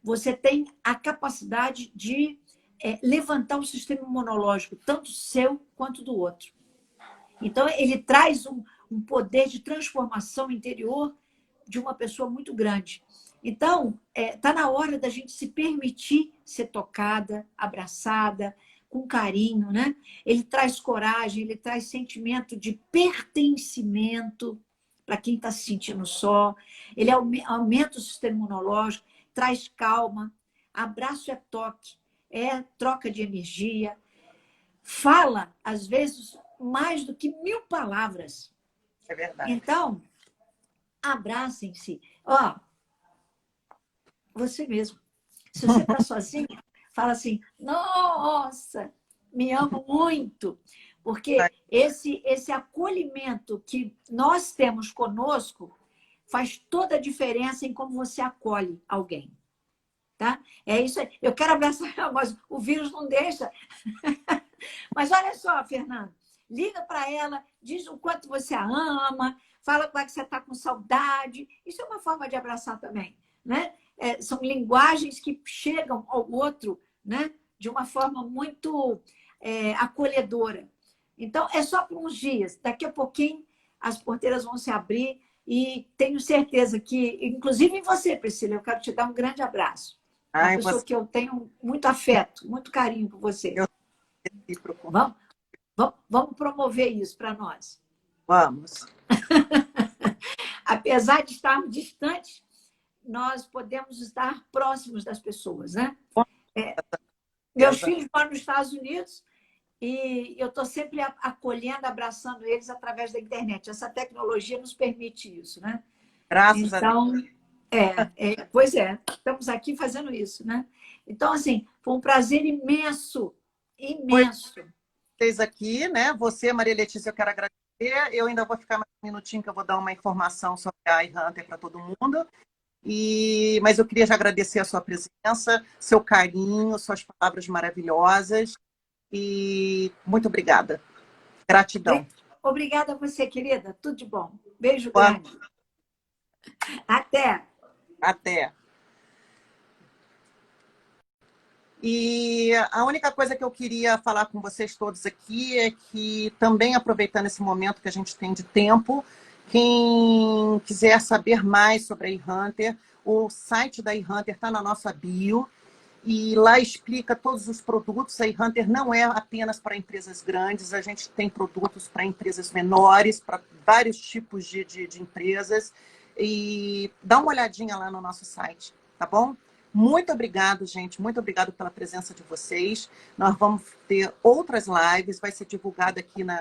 B: você tem a capacidade de levantar o sistema imunológico, tanto seu quanto do outro. Então, ele traz um poder de transformação interior de uma pessoa muito grande. Então, está na hora da gente se permitir ser tocada, abraçada, com carinho, né? Ele traz coragem, ele traz sentimento de pertencimento para quem está se sentindo só. Ele aumenta o sistema imunológico, traz calma. Abraço é toque, é troca de energia. Fala, às vezes, mais do que 1000 palavras.
A: É verdade.
B: Então, abracem-se. Você mesmo. Se você está sozinha, fala assim, nossa, me amo muito. Porque esse acolhimento que nós temos conosco faz toda a diferença em como você acolhe alguém. Tá? É isso aí. Eu quero abraçar, mas o vírus não deixa. Mas olha só, Fernanda, liga para ela, diz o quanto você a ama, fala como é que você está com saudade. Isso é uma forma de abraçar também. Né? São linguagens que chegam ao outro, né? De uma forma muito acolhedora. Então, é só por uns dias. Daqui a pouquinho, as porteiras vão se abrir e tenho certeza que, inclusive em você, Priscila, eu quero te dar um grande abraço. Uma pessoa que eu tenho muito afeto, muito carinho por você. Vamos promover isso para nós.
A: Vamos.
B: Apesar de estarmos distantes, nós podemos estar próximos das pessoas, né? Meus filhos moram nos Estados Unidos e eu estou sempre acolhendo, abraçando eles através da internet. Essa tecnologia nos permite isso, né?
A: Graças a Deus.
B: Pois é, estamos aqui fazendo isso, né? Então, assim, foi um prazer imenso, imenso.
A: Vocês aqui, né? Você, Maria Letícia, eu quero agradecer. Eu ainda vou ficar mais um minutinho que eu vou dar uma informação sobre a iHunter para todo mundo. Mas eu queria já agradecer a sua presença, seu carinho, suas palavras maravilhosas. E muito obrigada. Gratidão.
B: Obrigada a você, querida. Tudo de bom. Beijo
A: Boa.
B: grande. Até.
A: Até. E a única coisa que eu queria falar com vocês todos aqui é que, também aproveitando esse momento que a gente tem de tempo, quem quiser saber mais sobre a eHunter, o site da eHunter está na nossa bio, e lá explica todos os produtos. A eHunter não é apenas para empresas grandes, a gente tem produtos para empresas menores, para vários tipos de empresas, e dá uma olhadinha lá no nosso site, tá bom? Muito obrigado, gente. Muito obrigado pela presença de vocês. Nós vamos ter outras lives, vai ser divulgado aqui no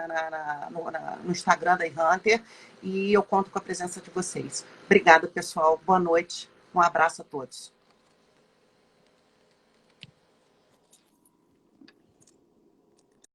A: Instagram da eHunter, e eu conto com a presença de vocês. Obrigada, pessoal. Boa noite. Um abraço a todos.